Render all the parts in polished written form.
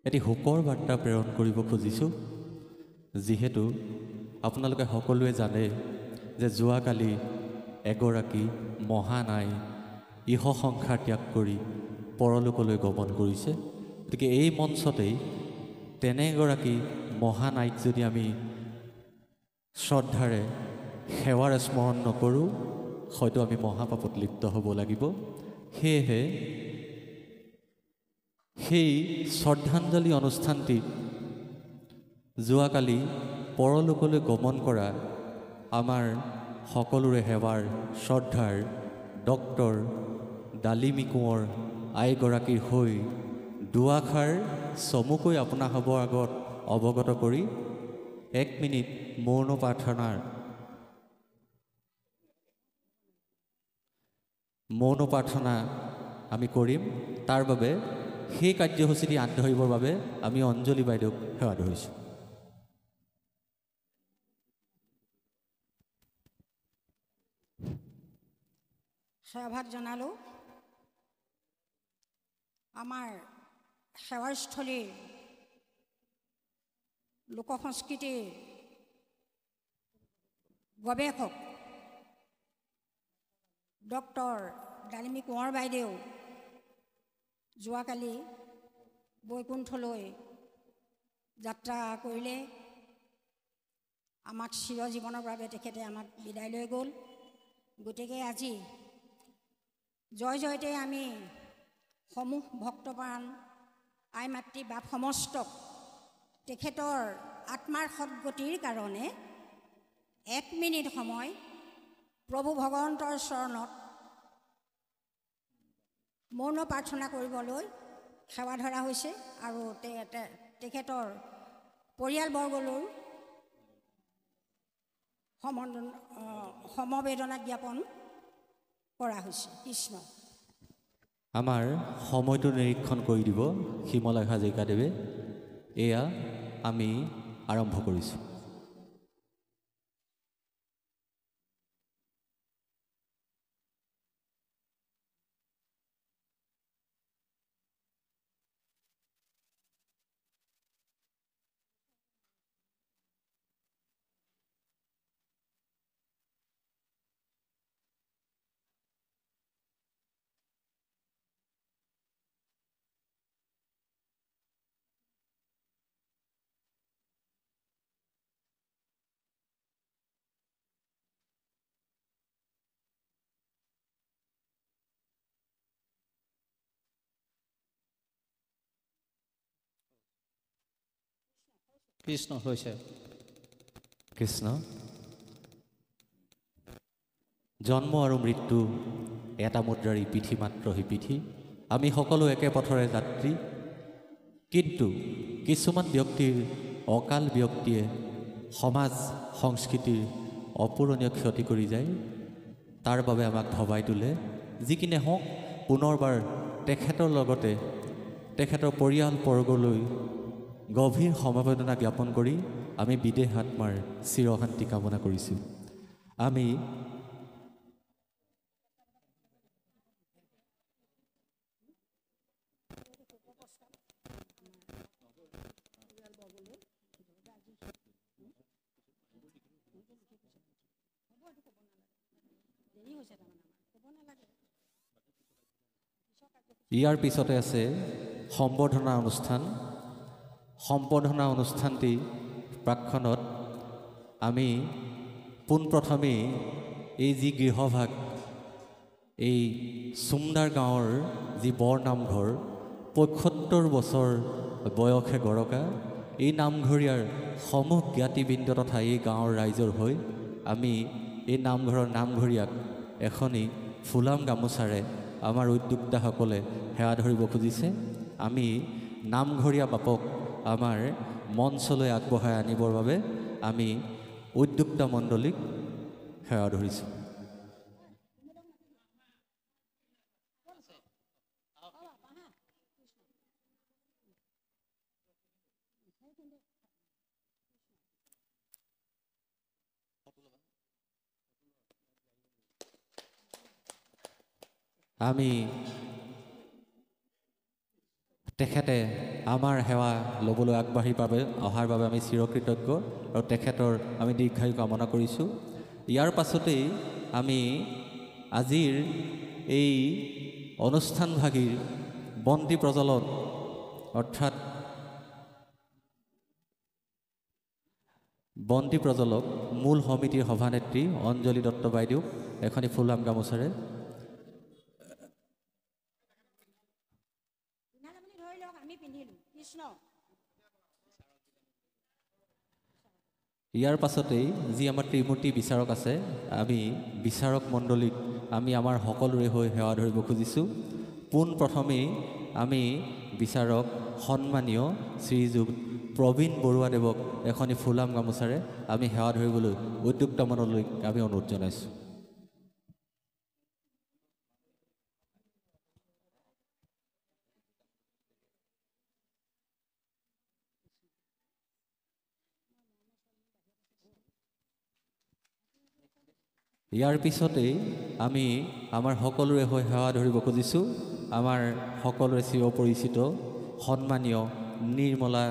এটি শোকৰ বাৰ্তা প্ৰেৰণ কৰিব খুজিছোঁ যিহেতু আপোনালোকে সকলোৱে জানে যে যোৱাকালি এগৰাকী মহানাই ইহ সংসাৰ ত্যাগ কৰি পৰলোকলৈ গমন কৰিছে। গতিকে এই মঞ্চতেই তেনে এগৰাকী মহানাইক যদি আমি শ্ৰদ্ধাৰে সেৱাৰে স্মৰণ নকৰোঁ হয়তো আমি মহাপাপত লিপ্ত হ'ব লাগিব। সেয়েহে সেই শ্ৰদ্ধাঞ্জলি অনুষ্ঠানটিত যোৱাকালি পৰলোকলৈ গমন কৰা আমাৰ সকলোৰে সেৱাৰ শ্ৰদ্ধাৰ ডক্টৰ ডালিমী কোঁৱৰ আইগৰাকীৰ হৈ দুআষাৰ চমুকৈ আপোনাসৱৰ আগত অৱগত কৰি 1 মিনিট মৌন প্ৰাৰ্থনা আমি কৰিম। তাৰ বাবে সেই কাৰ্যসূচীটি আগধৰিবৰ বাবে আমি অঞ্জলি বাইদেউক সেৱা ধৰিছোঁ। সেৱাভাগ জনালোঁ। আমাৰ সেৱাস্থলীৰ লোকসংস্কৃতিৰ গৱেষক ডক্টৰ ডালিমী কোঁৱৰ বাইদেউ যোৱাকালি বৈকুণ্ঠলৈ যাত্ৰা কৰিলে। আমাক চিৰজীৱনৰ বাবে তেখেতে আমাক বিদায় লৈ গ'ল। গতিকে আজি জয় জয়তে আমি সমূহ ভক্তপ্ৰাণ আই মাতৃ বাপ সমস্তক তেখেতৰ আত্মাৰ সদ্গতিৰ কাৰণে 1 মিনিট সময় প্ৰভু ভগৱন্তৰ চৰণত মৌন প্ৰাৰ্থনা কৰিবলৈ সেৱা ধৰা হৈছে আৰু তেখেতৰ পৰিয়ালবৰ্গলৈ সমবেদনা জ্ঞাপন কৰা হৈছে। কৃষ্ণ। আমাৰ সময়টো নিৰীক্ষণ কৰি দিব শিমলাই হাজৰিকাদেৱে। এয়া আমি আৰম্ভ কৰিছোঁ। কৃষ্ণ হৈছে কৃষ্ণ। জন্ম আৰু মৃত্যু এটা মুদ্ৰাৰ ইপিঠি মাত্ৰ সিপিঠি। আমি সকলো একে পথৰে যাত্ৰী, কিন্তু কিছুমান ব্যক্তিৰ অকাল ব্যক্তিয়ে সমাজ সংস্কৃতিৰ অপূৰণীয় ক্ষতি কৰি যায়। তাৰ বাবে আমাক ভবাই তোলে। যিকিনে হওক পুনৰবাৰ তেখেতৰ লগতে তেখেতৰ পৰিয়ালবৰ্গলৈ গভীৰ সমবেদনা জ্ঞাপন কৰি আমি বিদেহ আত্মাৰ চিৰশান্তি কামনা কৰিছোঁ। আমি ইয়াৰ পিছতে আছে সম্বৰ্ধনা অনুষ্ঠান। সম্বৰ্ধনা অনুষ্ঠানটি প্ৰাক্ষণত আমি পোনপ্ৰথমেই এই যি গৃহভাগ, এই চুমদাৰ গাঁৱৰ যি বৰ নামঘৰ, ৭৫ বছৰ বয়সে গৰকা, এই নামঘৰীয়াৰ সমূহ জ্ঞাতিবৃন্দ তথা এই গাঁৱৰ ৰাইজৰ হৈ আমি এই নামঘৰৰ নামঘৰীয়াক এখনি ফুলাম গামোচাৰে আমাৰ উদ্যোক্তাসকলে সেৱা ধৰিব খুজিছে। আমি নামঘৰীয়া বাপক আমাৰ মঞ্চলৈ আগবঢ়াই আনিবৰ বাবে আমি উদ্যোক্তা মণ্ডলীক সেৱা ধৰিছোঁ। আমি তেখেতে আমাৰ সেৱা ল'বলৈ আগবাঢ়ি অহাৰ বাবে আমি চিৰকৃতজ্ঞ আৰু তেখেতৰ আমি দীৰ্ঘায়ু কামনা কৰিছোঁ। ইয়াৰ পাছতেই আমি আজিৰ এই অনুষ্ঠানভাগীৰ বন্তি প্ৰজ্বলন অৰ্থাৎ বন্তি প্ৰজ্বলক মূল সমিতিৰ সভানেত্ৰী অঞ্জলি দত্ত বাইদেউ এখনি ফুলাম গামোচাৰে ইয়াৰ পাছতেই যি আমাৰ ত্ৰিমূৰ্তি বিচাৰক আছে আমি বিচাৰক মণ্ডলীক আমি আমাৰ সকলোৰে হৈ সেৱা ধৰিব খুজিছোঁ। পোনপ্ৰথমেই আমি বিচাৰক সন্মানীয় শ্ৰীযুত প্ৰবীণ বৰুৱাদেৱক এখনি ফুলাম গামোচাৰে আমি সেৱা ধৰিবলৈ উদ্যুক্ত মনলৈ আমি অনুৰোধ জনাইছোঁ। ইয়াৰ পিছতেই আমি আমাৰ সকলোৰে হৈ সেৱা ধৰিব খুজিছোঁ আমাৰ সকলোৰে চিৰপৰিচিত সন্মানীয় নিৰ্মলা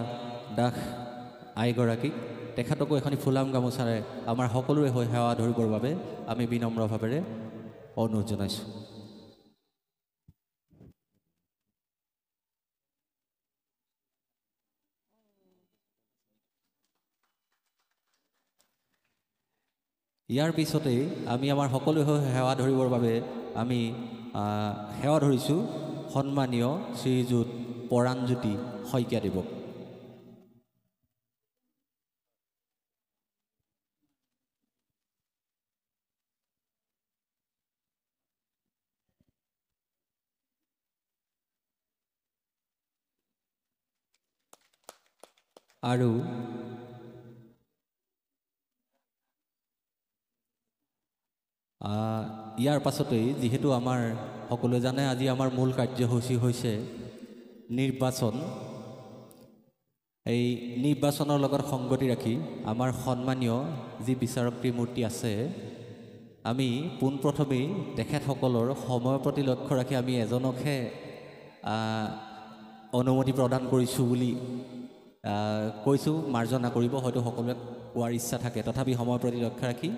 দাস আইগৰাকীক। তেখেতকো এখনি ফুলাম গামোচাৰে আমাৰ সকলোৰে হৈ সেৱা ধৰিবৰ বাবে আমি বিনম্ৰভাৱেৰে অনুৰোধ জনাইছোঁ। ইয়াৰ পিছতেই আমি আমাৰ সকলোৰে হৈ সেৱা ধৰিবৰ বাবে আমি সেৱা ধৰিছোঁ সন্মানীয় শ্ৰীযুত পৰাণজ্যোতি শইকীয়াদেৱক। আৰু ইয়াৰ পাছতেই যিহেতু আমাৰ সকলোৱে জানে আজি আমাৰ মূল কাৰ্যসূচী হৈছে নিৰ্বাচন। এই নিৰ্বাচনৰ লগত সংগতি ৰাখি আমাৰ সন্মানীয় যি বিচাৰক ত্ৰিমূৰ্তি আছে আমি পোনপ্ৰথমেই তেখেতসকলৰ সময়ৰ প্ৰতি লক্ষ্য ৰাখি আমি এজনকহে অনুমতি প্ৰদান কৰিছোঁ বুলি কৈছোঁ। মাৰ্জনা কৰিব, হয়তো সকলোৱে কোৱাৰ ইচ্ছা থাকে, তথাপি সময়ৰ প্ৰতি লক্ষ্য ৰাখি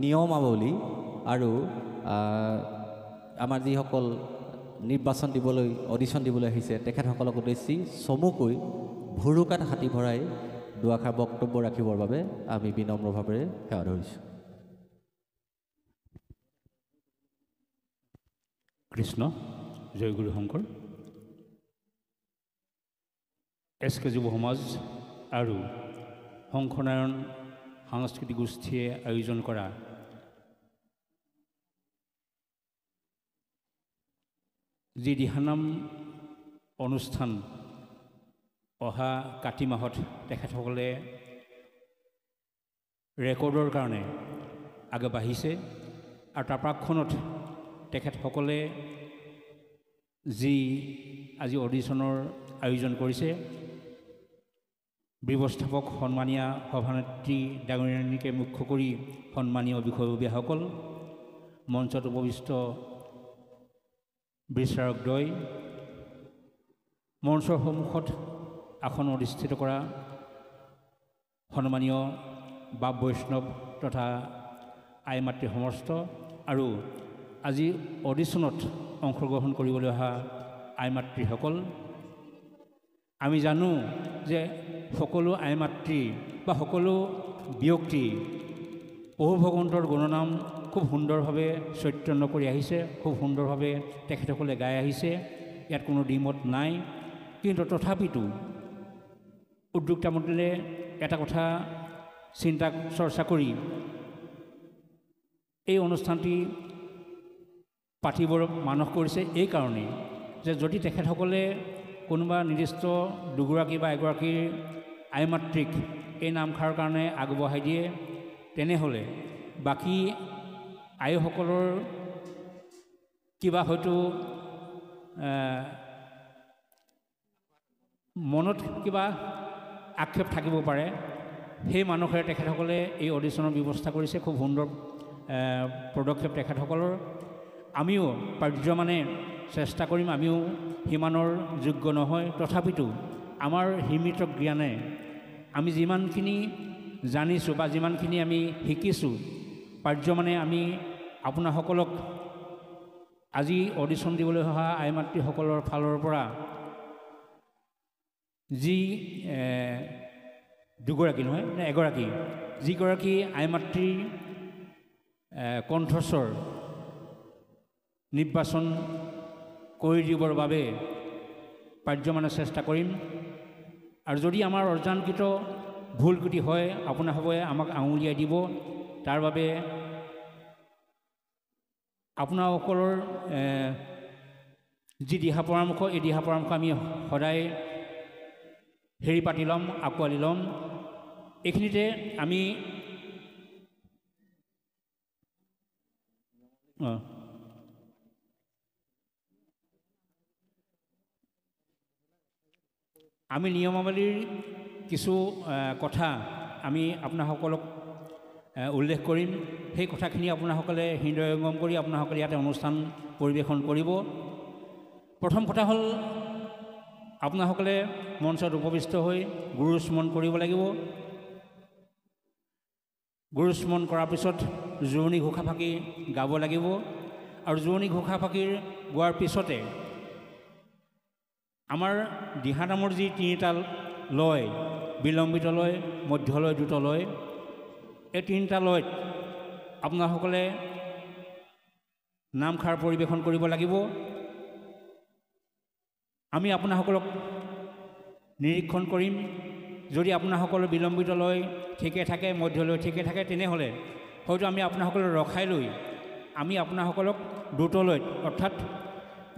নিয়মাৱলী আৰু আমাৰ যিসকল নিৰ্বাচন দিবলৈ অডিশ্যন দিবলৈ আহিছে তেখেতসকলক উদ্দেশ্যি চমুকৈ ভুৰুকাত হাতী ভৰাই দুআষাৰ বক্তব্য ৰাখিবৰ বাবে আমি বিনম্ৰভাৱেৰে সেৱা ধৰিছোঁ। কৃষ্ণ জয় গুৰু শংকৰ। এছ কে যুৱ সমাজ আৰু শংকৰনাৰায়ণ সাংস্কৃতিক গোষ্ঠীয়ে আয়োজন কৰা যি দিহানাম অনুষ্ঠান অহা কাতি মাহত তেখেতসকলে ৰেকৰ্ডৰ কাৰণে আগবাঢ়িছে আৰু তাৰ প্ৰাকখনত তেখেতসকলে যি আজি অডিশ্যনৰ আয়োজন কৰিছে ব্যৱস্থাপক সন্মানীয়া সভানেত্ৰী ডাঙৰীয়ানীকে মুখ্য কৰি সন্মানীয় বিষয়ববীয়াসকল, মঞ্চত উপবিষ্ট বিচাৰকদ্বয়, মঞ্চৰ সন্মুখত আসন অধিষ্ঠিত কৰা সন্মানীয় বাপ বৈষ্ণৱ তথা আই মাতৃ সমস্ত আৰু আজি অডিশ্যনত অংশগ্ৰহণ কৰিবলৈ অহা আই মাতৃসকল। আমি জানো যে সকলো আই মাতৃ বা সকলো ব্যক্তি প্ৰভু ভগৱন্তৰ গুণনাম খুব সুন্দৰভাৱে চৈতন্য কৰি আহিছে, খুব সুন্দৰভাৱে তেখেতসকলে গাই আহিছে, ইয়াত কোনো দ্বিমত নাই। কিন্তু তথাপিতো উদ্যোক্তা মণ্ডলে এটা কথা চিন্তা চৰ্চা কৰি এই অনুষ্ঠানটি পাতিবৰ মানস কৰিছে এই কাৰণেই যে যদি তেখেতসকলে কোনোবা নিৰ্দিষ্ট দুগৰাকী বা এগৰাকীৰ আই মাতৃক এই নামষাৰৰ কাৰণে আগবঢ়াই দিয়ে তেনেহ'লে বাকী আইসকলৰ কিবা হয়তো মনত কিবা আক্ষেপ থাকিব পাৰে। সেই মানসেৰে তেখেতসকলে এই অডিশ্যনৰ ব্যৱস্থা কৰিছে, খুব সুন্দৰ পদক্ষেপ তেখেতসকলৰ। আমিও পাৰ্যমানে চেষ্টা কৰিম। আমিও সিমানৰ যোগ্য নহয়, তথাপিতো আমাৰ সীমিত জ্ঞানে আমি যিমানখিনি জানিছোঁ বা যিমানখিনি আমি শিকিছোঁ, পাৰ্যমানে আমি আপোনাসকলক আজি অডিশ্যন দিবলৈ অহা আই মাতৃসকলৰ ফালৰ পৰা যি দুগৰাকী নহয় নে এগৰাকী, যিগৰাকী আই মাতৃৰ কণ্ঠস্বৰ নিৰ্বাচন কৰি দিবৰ বাবে পাৰ্যমানে চেষ্টা কৰিম। আৰু যদি আমাৰ অৰ্জানকৃত ভুল ক্ৰুটি হয়, আপোনাসকলে আমাক আঙুলিয়াই দিব। তাৰ বাবে আপোনাসকলৰ যি দিহা পৰামৰ্শ, এই দিহা পৰামৰ্শ আমি সদায় হেৰি পাতি ল'ম, আঁকোৱালি ল'ম। এইখিনিতে আমি নিয়মাৱলীৰ কিছু কথা আমি আপোনাসকলক উল্লেখ কৰিম। সেই কথাখিনি আপোনাসকলে হৃদয়ঙ্গম কৰি আপোনাসকলে ইয়াতে অনুষ্ঠান পৰিৱেশন কৰিব। প্ৰথম কথা হ'ল, আপোনাসকলে মঞ্চত উপবিষ্ট হৈ গুৰু স্মৰণ কৰিব লাগিব। গুৰু স্মৰণ কৰাৰ পিছত জোৰণি ঘোষাফাঁকি গাব লাগিব। আৰু জোৰণি ঘোষাফাঁকিৰ গোৱাৰ পিছতে আমাৰ দিহানামৰ যি তিনিটা লয়, বিলম্বিত লয়, মধ্যলয়, দ্ৰুত লয়, এই তিনিটা লয়ত আপোনাসকলে নামষাৰ পৰিৱেশন কৰিব লাগিব। আমি আপোনাসকলক নিৰীক্ষণ কৰিম। যদি আপোনাসকলৰ বিলম্বিত লয় ঠিকে থাকে, মধ্যলয় ঠিকে থাকে, তেনেহ'লে হয়তো আমি আপোনাসকলক ৰখাই লৈ আমি আপোনাসকলক দ্ৰুতলয়ত, অৰ্থাৎ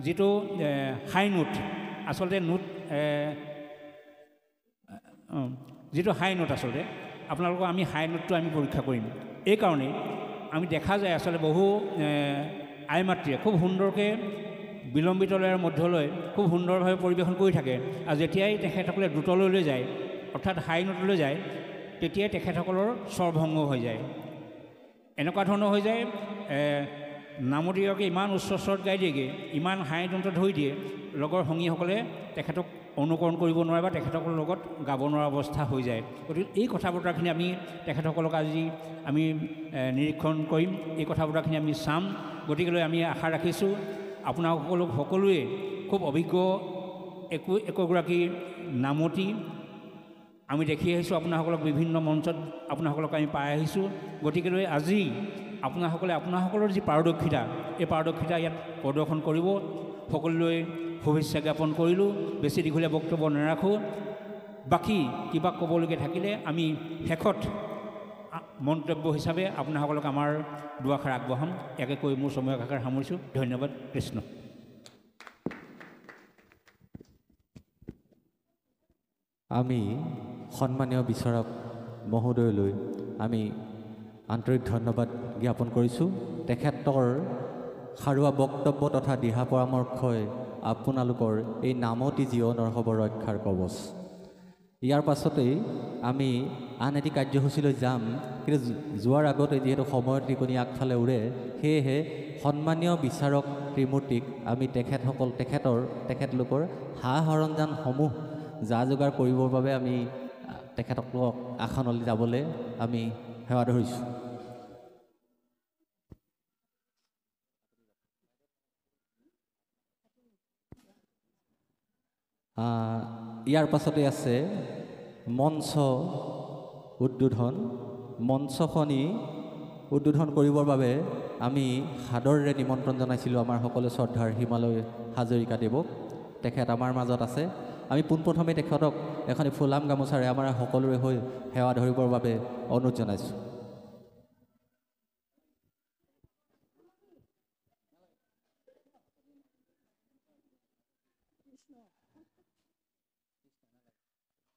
যিটো হাই নোট, আচলতে নোট যিটো হাই নোট, আচলতে আপোনালোকক আমি হাই নোটটো আমি পৰীক্ষা কৰিম। এইকাৰণেই আমি দেখা যায় আচলতে বহু আই মাতৃয়ে খুব সুন্দৰকৈ বিলম্বিত লয় আৰু মধ্যলয় খুব সুন্দৰভাৱে পৰিৱেশন কৰি থাকে। আৰু যেতিয়াই তেখেতসকলে দ্ৰুতলয়লৈ যায়, অৰ্থাৎ হাই নোটলৈ যায়, তেতিয়াই তেখেতসকলৰ স্বৰভংগ হৈ যায়। এনেকুৱা ধৰণৰ হৈ যায়, নামতীয়াকে ইমান উচ্চ স্বৰত গাই দিয়েগৈ, ইমান হাই নোটত ধৰি দিয়ে, লগৰ সংগীসকলে তেখেতক অনুকৰণ কৰিব নোৱাৰে বা তেখেতসকলৰ লগত গাব নোৱাৰা অৱস্থা হৈ যায়। গতিকে এই কথা বতৰাখিনি আমি তেখেতসকলক আজি আমি নিৰীক্ষণ কৰিম, এই কথা বতৰাখিনি আমি চাম। গতিকেলৈ আমি আশা ৰাখিছোঁ আপোনালোক সকলোৱে খুব অভিজ্ঞ একোগৰাকী নামতী আমি দেখি আহিছোঁ। আপোনাসকলক বিভিন্ন মঞ্চত আপোনাসকলক আমি পাই আহিছোঁ। গতিকেলৈ আজি আপোনাসকলে আপোনাসকলৰ যি পাৰদৰ্শিতা, এই পাৰদৰ্শিতা ইয়াত প্ৰদৰ্শন কৰিব। সকলোলৈ শুভেচ্ছা জ্ঞাপন কৰিলোঁ। বেছি দীঘলীয়া বক্তব্য নাৰাখোঁ। বাকী কিবা ক'বলগীয়া থাকিলে আমি শেষত মন্তব্য হিচাপে আপোনাসকলক আমাৰ দুআষাৰ আগবঢ়াম। ইয়াকে কৈ মোৰ সময় আষাৰ সামৰিছোঁ। ধন্যবাদ। কৃষ্ণ। আমি সন্মানীয় বিচাৰক মহোদয়লৈ আমি আন্তৰিক ধন্যবাদ জ্ঞাপন কৰিছোঁ। তেখেতৰ সাৰুৱা বক্তব্য তথা দিহা পৰামৰ্শই আপোনালোকৰ এই নামতি জীৱনৰ হ'ব ৰক্ষাৰ কৱচ। ইয়াৰ পাছতেই আমি আন এটি কাৰ্যসূচীলৈ যাম, কিন্তু যোৱাৰ আগতে যিহেতু সময়ৰ টিকনি আগফালে উৰে, সেয়েহে সন্মানীয় বিচাৰক ত্ৰিমূৰ্তিক আমি তেখেতলোকৰ সা সৰঞ্জামসমূহ যা যোগাৰ কৰিবৰ বাবে আমি তেখেতলোকক আসনলৈ যাবলৈ আমি সেৱা ধৰিছোঁ। ইয়াৰ পাছতে আছে মঞ্চ উদ্বোধন। মঞ্চখনি উদ্বোধন কৰিবৰ বাবে আমি সাদৰেৰে নিমন্ত্ৰণ জনাইছিলোঁ আমাৰ সকলো শ্ৰদ্ধাৰ হিমালয় হাজৰিকাদেৱক। তেখেত আমাৰ মাজত আছে। আমি পোনপ্ৰথমে তেখেতক এখন ফুলাম গামোচাৰে আমাৰ সকলোৰে হৈ সেৱা ধৰিবৰ বাবে অনুৰোধ জনাইছোঁ।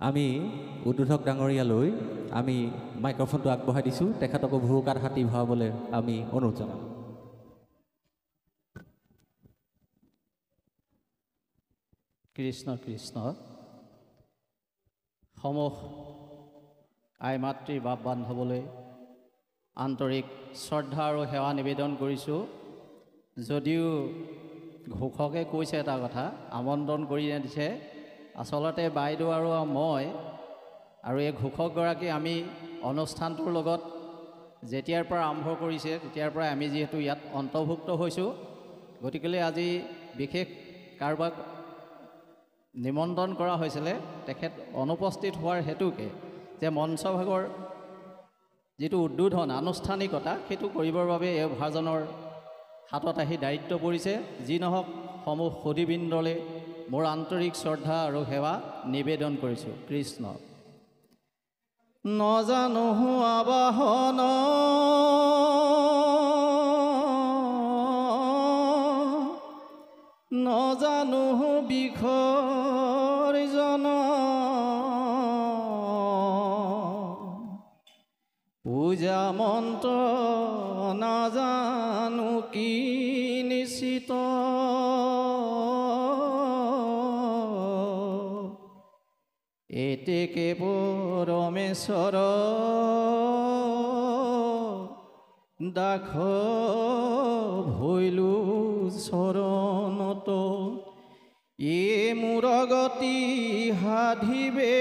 আমি উদ্বোধক ডাঙৰীয়ালৈ আমি মাইক্ৰফোনটো আগবঢ়াই দিছোঁ। তেখেতকো ভুৰুকাত হাতী ভৰাবলৈ আমি অনুৰোধ জনাম। কৃষ্ণ কৃষ্ণ। সমূহ আই মাতৃ বাপ বান্ধৱলৈ আন্তৰিক শ্ৰদ্ধা আৰু সেৱা নিবেদন কৰিছোঁ যদিও ঘোষকে কৈছে এটা কথা, আমন্ত্ৰণ কৰি দিছে, আচলতে বাইদেউ আৰু মই আৰু এই ঘোষকগৰাকী আমি অনুষ্ঠানটোৰ লগত যেতিয়াৰ পৰা আৰম্ভ কৰিছে তেতিয়াৰ পৰা আমি যিহেতু ইয়াত অন্তৰ্ভুক্ত হৈছোঁ, গতিকেলৈ আজি বিশেষ কাৰোবাক নিমন্ত্ৰণ কৰা হৈছিলে, তেখেত অনুপস্থিত হোৱাৰ হেতুকে যে মঞ্চভাগৰ যিটো উদ্বোধন আনুষ্ঠানিকতা সেইটো কৰিবৰ বাবে এই ভাজনৰ হাতত আহি দায়িত্ব পৰিছে। যি নহওক সমূহ সুধীবৃন্দলৈ মোৰ আন্তৰিক শ্ৰদ্ধা আৰু সেৱা নিবেদন কৰিছোঁ। কৃষ্ণ। নজানো আবাহন নজানো বিসৰ্জন পূজা মন্ত্ৰ নাজানো কি নিশ্চিত এতেকে পৰমেশ্বৰ দাখ ভৈলো চৰণত এ মোৰ গতি সাধিবে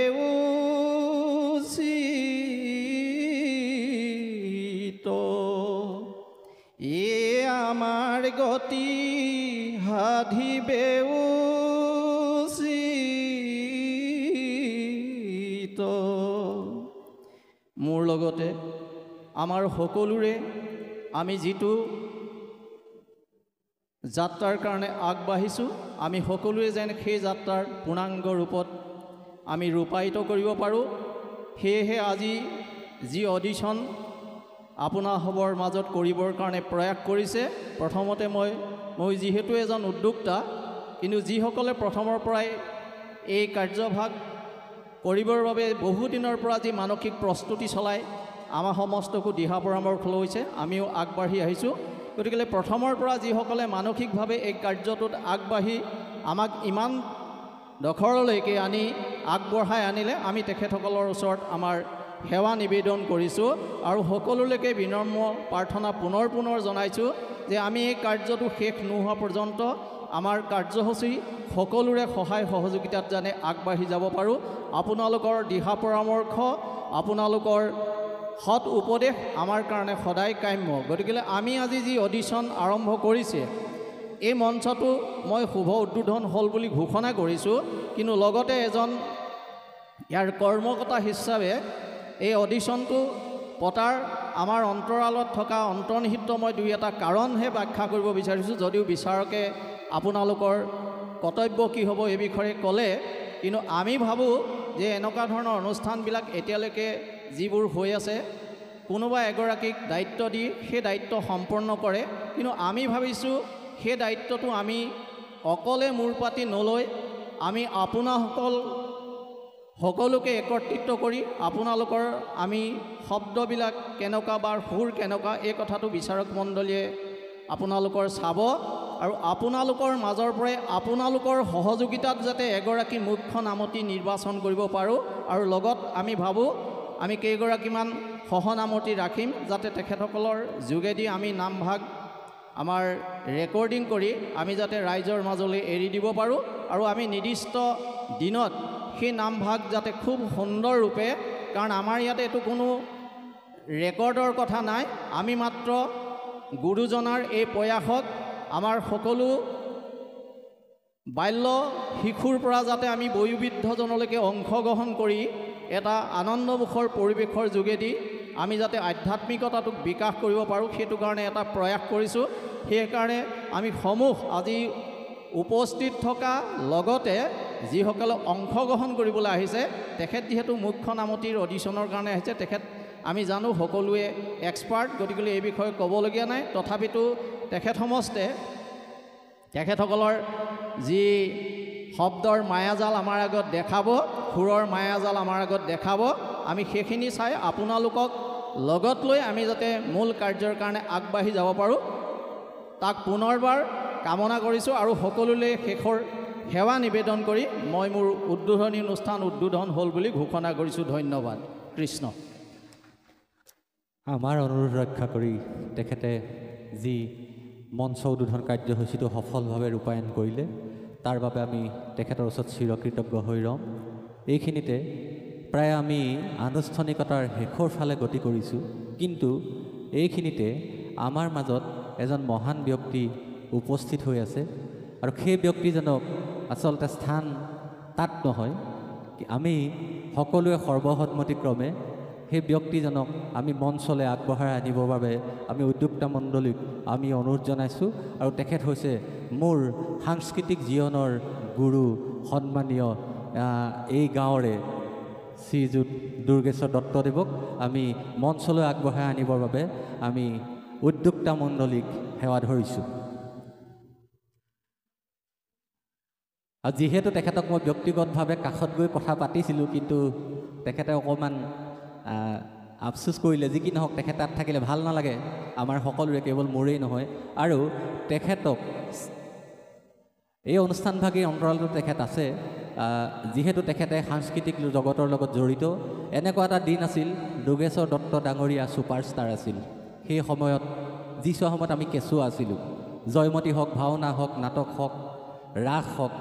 এ আমাৰ গতি সাধিবে মোৰ লগতে আমাৰ সকলোৰে আমি যিটো যাত্ৰাৰ কাৰণে আগবাঢ়িছোঁ, আমি সকলোৱে যেন সেই যাত্ৰাৰ পূৰ্ণাংগ ৰূপত আমি ৰূপায়িত কৰিব পাৰোঁ। সেয়েহে আজি যি অডিশ্যন আপোনাসৱৰ মাজত কৰিবৰ কাৰণে প্ৰয়াস কৰিছে, প্ৰথমতে মই যিহেতু এজন উদ্যোক্তা, কিন্তু যিসকলে প্ৰথমৰ পৰাই এই কাৰ্যভাগ কৰিবৰ বাবে বহুদিনৰ পৰা যি মানসিক প্ৰস্তুতি চলাই আমাৰ সমস্তকো দিহা পৰামৰ্শ লৈছে, আমিও আগবাঢ়ি আহিছোঁ। গতিকে প্ৰথমৰ পৰা যিসকলে মানসিকভাৱে এই কাৰ্যটোত আগবাঢ়ি আমাক ইমান দখৰলৈকে আনি আগবঢ়াই আনিলে, আমি তেখেতসকলৰ ওচৰত আমাৰ সেৱা নিবেদন কৰিছোঁ আৰু সকলোলৈকে বিনম্ৰ প্ৰাৰ্থনা পুনৰ জনাইছোঁ যে আমি এই কাৰ্যটো শেষ নোহোৱা পৰ্যন্ত আমাৰ কাৰ্যসূচী সকলোৰে সহায় সহযোগিতাত যেনে আগবাঢ়ি যাব পাৰোঁ। আপোনালোকৰ দিহা পৰামৰ্শ, আপোনালোকৰ সৎ উপদেশ আমাৰ কাৰণে সদায় কাম্য। গতিকে আমি আজি যি অডিশ্যন আৰম্ভ কৰিছে, এই মঞ্চটো মই শুভ উদ্বোধন হ'ল বুলি ঘোষণা কৰিছোঁ, কিন্তু লগতে এজন ইয়াৰ কৰ্মকৰ্তা হিচাপে এই অডিশ্যনটো পতাৰ আমাৰ অন্তৰালত থকা অন্তৰ্নিহিত মই দুই এটা কাৰণহে ব্যাখ্যা কৰিব বিচাৰিছোঁ। যদিও বিচাৰকে আপোনালোকৰ কৰ্তব্য কি হ'ব এই বিষয়ে ক'লে, কিন্তু আমি ভাবোঁ যে এনেকুৱা ধৰণৰ অনুষ্ঠানবিলাক এতিয়ালৈকে যিবোৰ হৈ আছে, কোনোবা এগৰাকীক দায়িত্ব দি সেই দায়িত্ব সম্পন্ন কৰে, কিন্তু আমি ভাবিছোঁ সেই দায়িত্বটো আমি অকলে মূৰ পাতি নলৈ আমি আপোনাসকল সকলোকে একত্ৰিত কৰি আপোনালোকৰ আমি শব্দবিলাক কেনেকুৱা বা সুৰ কেনেকুৱা এই কথাটো বিচাৰক মণ্ডলীয়ে আপোনালোকৰ চাব আৰু আপোনালোকৰ মাজৰ পৰাই আপোনালোকৰ সহযোগিতাত যাতে এগৰাকী মুখ্য নামতি নিৰ্বাচন কৰিব পাৰোঁ। আৰু লগত আমি ভাবোঁ আমি কেইগৰাকীমান সহনামতি ৰাখিম, যাতে তেখেতসকলৰ যোগেদি আমি নামভাগ আমাৰ ৰেকৰ্ডিং কৰি আমি যাতে ৰাইজৰ মাজলৈ এৰি দিব পাৰোঁ আৰু আমি নিৰ্দিষ্ট দিনত সেই নামভাগ যাতে খুব সুন্দৰ ৰূপে, কাৰণ আমাৰ ইয়াতে এইটো কোনো ৰেকৰ্ডৰ কথা নাই, আমি মাত্ৰ গুৰুজনাৰ এই প্ৰয়াসত আমাৰ সকলো বাল্য শিশুৰ পৰা যাতে আমি বয়োবৃদ্ধজনলৈকে অংশগ্ৰহণ কৰি এটা আনন্দমুখৰ পৰিৱেশৰ যোগেদি আমি যাতে আধ্যাত্মিকতাটোক বিকাশ কৰিব পাৰোঁ, সেইটো কাৰণে এটা প্ৰয়াস কৰিছোঁ। সেইকাৰণে আমি সমূহ আজি উপস্থিত থকা লগতে যিসকলে অংশগ্ৰহণ কৰিবলৈ আহিছে, তেখেত যিহেতু মুখ্য নামতিৰ অডিশ্যনৰ কাৰণে আহিছে, তেখেত আমি জানো সকলোৱে এক্সপাৰ্ট, গতিকে এই বিষয়ে ক'বলগীয়া নাই। তথাপিতো তেখেতসকলৰ যি শব্দৰ মায়াজাল আমাৰ আগত দেখাব, সুৰৰ মায়াজাল আমাৰ আগত দেখাব, আমি সেইখিনি চাই আপোনালোকক লগত লৈ আমি যাতে মূল কাৰ্যৰ কাৰণে আগবাঢ়ি যাব পাৰোঁ, তাক পুনৰবাৰ কামনা কৰিছোঁ আৰু সকলোলৈ শেষৰ সেৱা নিবেদন কৰি মই মোৰ উদ্বোধনী অনুষ্ঠান উদ্বোধন হ'ল বুলি ঘোষণা কৰিছোঁ। ধন্যবাদ। কৃষ্ণ। আমাৰ অনুৰোধ ৰক্ষা কৰি তেখেতে যি মঞ্চ উদ্বোধন কাৰ্যসূচীটো সফলভাৱে ৰূপায়ণ কৰিলে তাৰ বাবে আমি তেখেতৰ ওচৰত চিৰকৃতজ্ঞ হৈ ৰ'ম। এইখিনিতে প্ৰায় আমি আনুষ্ঠানিকতাৰ শেষৰ ফালে গতি কৰিছোঁ, কিন্তু এইখিনিতে আমাৰ মাজত এজন মহান ব্যক্তি উপস্থিত হৈ আছে আৰু সেই ব্যক্তিজনক আচলতে স্থান তাত নহয়, আমি সকলোৱে সৰ্বসন্মতিক্ৰমে সেই ব্যক্তিজনক আমি মঞ্চলৈ আগবঢ়াই আনিবৰ বাবে আমি উদ্যোক্তা মণ্ডলীক আমি অনুৰোধ জনাইছোঁ। আৰু তেখেত হৈছে মোৰ সাংস্কৃতিক জীৱনৰ গুৰু, সন্মানীয় এই গাঁৱৰে শ্ৰীযুত দুৰ্গেশ্বৰ দত্তদেৱক আমি মঞ্চলৈ আগবঢ়াই আনিবৰ বাবে আমি উদ্যোক্তা মণ্ডলীক সেৱা ধৰিছোঁ। আৰু যিহেতু তেখেতক মই ব্যক্তিগতভাৱে কাষত গৈ কথা পাতিছিলোঁ, কিন্তু তেখেতে অকণমান আফচোচ কৰিলে। যি কি নহওক, তেখেত তাত থাকিলে ভাল নালাগে আমাৰ সকলোৰে, কেৱল মোৰেই নহয়। আৰু তেখেতক এই অনুষ্ঠানভাগীৰ অন্তৰালতো তেখেত আছে, যিহেতু তেখেতে সাংস্কৃতিক জগতৰ লগত জড়িত। এনেকুৱা এটা দিন আছিল, দুৰ্গেশ্বৰ দত্ত ডাঙৰীয়া ছুপাৰষ্টাৰ আছিল। সেই সময়ত যি সময়ত আমি কেঁচুৱা আছিলোঁ, জয়মতী হওক, ভাওনা হওক, নাটক হওক, ৰাস হওক,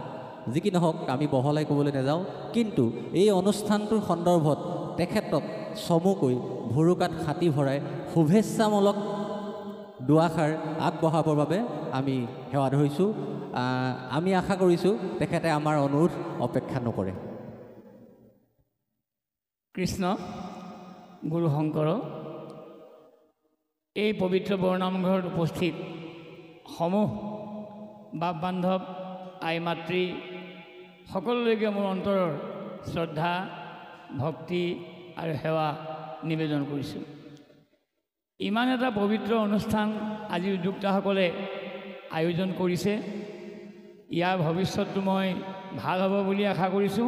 যি কি নহওক আমি বহলাই ক'বলৈ নাযাওঁ। কিন্তু এই অনুষ্ঠানটোৰ সন্দৰ্ভত তেখেতক চমুকৈ ভুৰুকাত খাটি ভৰাই শুভেচ্ছামূলক দুআষাৰ আগবঢ়াবৰ বাবে আমি সেৱা ধৰিছোঁ। আমি আশা কৰিছোঁ তেখেতে আমাৰ অনুৰোধ অপেক্ষা নকৰে। কৃষ্ণ গুৰু শংকৰ, এই পবিত্ৰ বৰনামঘৰত উপস্থিত সমূহ বাপ বান্ধৱ, আই মাতৃ সকলোলৈকে মোৰ অন্তৰৰ শ্ৰদ্ধা, ভক্তি আৰু সেৱা নিবেদন কৰিছোঁ। ইমান এটা পবিত্ৰ অনুষ্ঠান আজি উদ্যোক্তাসকলে আয়োজন কৰিছে। ইয়াৰ ভৱিষ্যতটো মই ভাল হ'ব বুলি আশা কৰিছোঁ,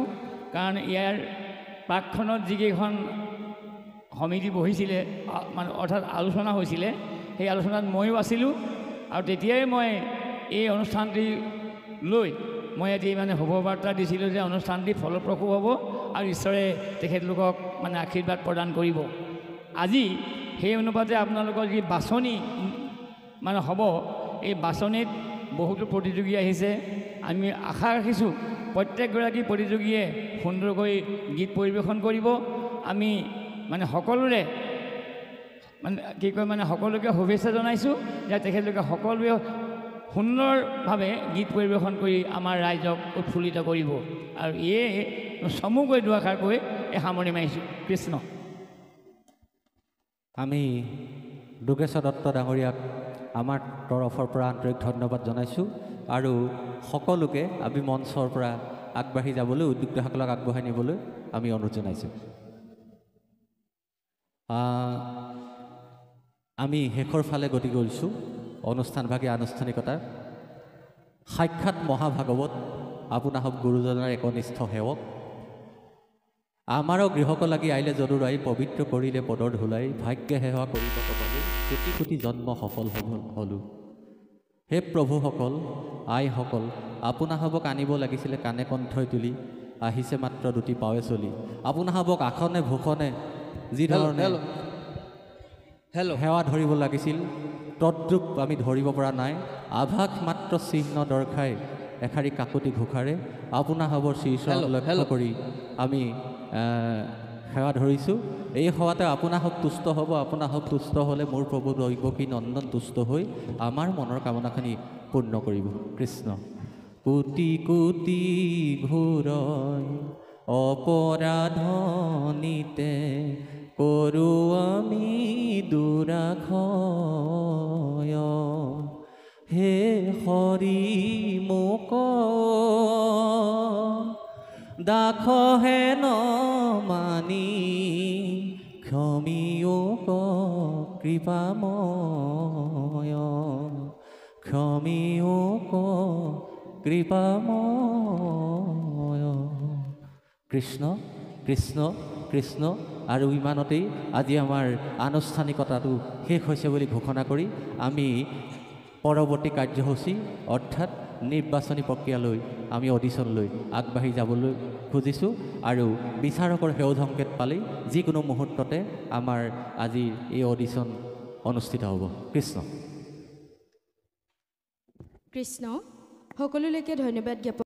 কাৰণ ইয়াৰ প্ৰাকখনত যিকেইখন সমিতি বহিছিলে, মানে অৰ্থাৎ আলোচনা হৈছিলে, সেই আলোচনাত ময়ো আছিলোঁ। আৰু তেতিয়াই মই এই অনুষ্ঠানটি লৈ মই আজি মানে শুভবাৰ্তা দিছিলোঁ যে অনুষ্ঠানটি ফলপ্ৰসূ হ'ব আৰু ঈশ্বৰে তেখেতলোকক মানে আশীৰ্বাদ প্ৰদান কৰিব। আজি সেই অনুপাতে আপোনালোকৰ যি বাছনি মানে হ'ব, এই বাছনিত বহুতো প্ৰতিযোগী আহিছে। আমি আশা ৰাখিছোঁ প্ৰত্যেকগৰাকী প্ৰতিযোগীয়ে সুন্দৰকৈ গীত পৰিৱেশন কৰিব। আমি মানে সকলোৰে সকলোকে শুভেচ্ছা জনাইছোঁ যে তেখেতলোকে সকলোৱে সুন্দৰভাৱে গীত পৰিৱেশন কৰি আমাৰ ৰাইজক উৎফুল্লিত কৰিব। আৰু এই চমুকৈ দুআষাৰ কৈ সামৰণি মাৰিছোঁ। কৃষ্ণ। আমি দুৰ্গেশ্বৰ দত্ত ডাঙৰীয়াক আমাৰ তৰফৰ পৰা আন্তৰিক ধন্যবাদ জনাইছোঁ আৰু সকলোকে আমি মঞ্চৰ পৰা আগবাঢ়ি যাবলৈ, উদ্যোক্তাসকলক আগবঢ়াই নিবলৈ আমি অনুৰোধ জনাইছোঁ। আমি শেষৰ ফালে গতি কৰিছোঁ অনুষ্ঠানভাগী আনুষ্ঠানিকতা। সাক্ষাৎ মহাভাগৱত আপোনাহক গুৰুজনাৰ একনিষ্ঠ সেৱক, আমাৰো গৃহক লাগি আহিলে যদুৰাই, পবিত্ৰ কৰিলে পদৰ ধুলাই, ভাগ্যে সেৱা কৰিব কপালে, কোটি কোটি জন্ম সফল হ'লোঁ। হে প্ৰভুসকল, আইসকল, আপোনাহাবক আনিব লাগিছিলে কাণে কণ্ঠই তুলি, আহিছে মাত্ৰ দুটি পাৱে চলি। আপোনাহাবক আসনে ভূষণে যি ধৰণে সেৱা ধৰিব লাগিছিল, তদ্ৰূপ আমি ধৰিব পৰা নাই। আভাস মাত্ৰ চিহ্ন দৰ্শাই এষাৰি কাকতি ঘোষাৰে আপোনাহাবৰ শীৰ্ষক লক্ষ্য কৰি আমি সেৱা ধৰিছোঁ। এই সেৱাতে আপোনাহক তুষ্ট হ'ব, আপোনাহক তুষ্ট হ'লে মোৰ প্ৰভু দৈৱকী নন্দন তুষ্ট হৈ আমাৰ মনৰ কামনাখিনি পূৰ্ণ কৰিব। কৃষ্ণ। কোটি কোটি ঘূৰয় অপৰাধনিতে, কৰোঁ আমি দুৰাক্ষয়, হে হৰি মোক দাসহে ন মানি, ক্ষমিও কৃপাময়, ক্ষমিও কৃপাময়। কৃষ্ণ কৃষ্ণ কৃষ্ণ। আৰু ইমানতেই আজি আমাৰ আনুষ্ঠানিকতাটো শেষ হৈছে বুলি ঘোষণা কৰি আমি পৰৱৰ্তী কাৰ্যসূচী অৰ্থাৎ নিৰ্বাচনী প্ৰক্ৰিয়ালৈ আমি অডিশ্যনলৈ আগবাঢ়ি যাবলৈ খুজিছোঁ। আৰু বিচাৰকৰ সেউজ সংকেত পালেই যিকোনো মুহূৰ্ততে আমাৰ আজি এই অডিশ্যন অনুষ্ঠিত হ'ব। কৃষ্ণ। কৃষ্ণ সকলোলৈকে ধন্যবাদ জ্ঞাপন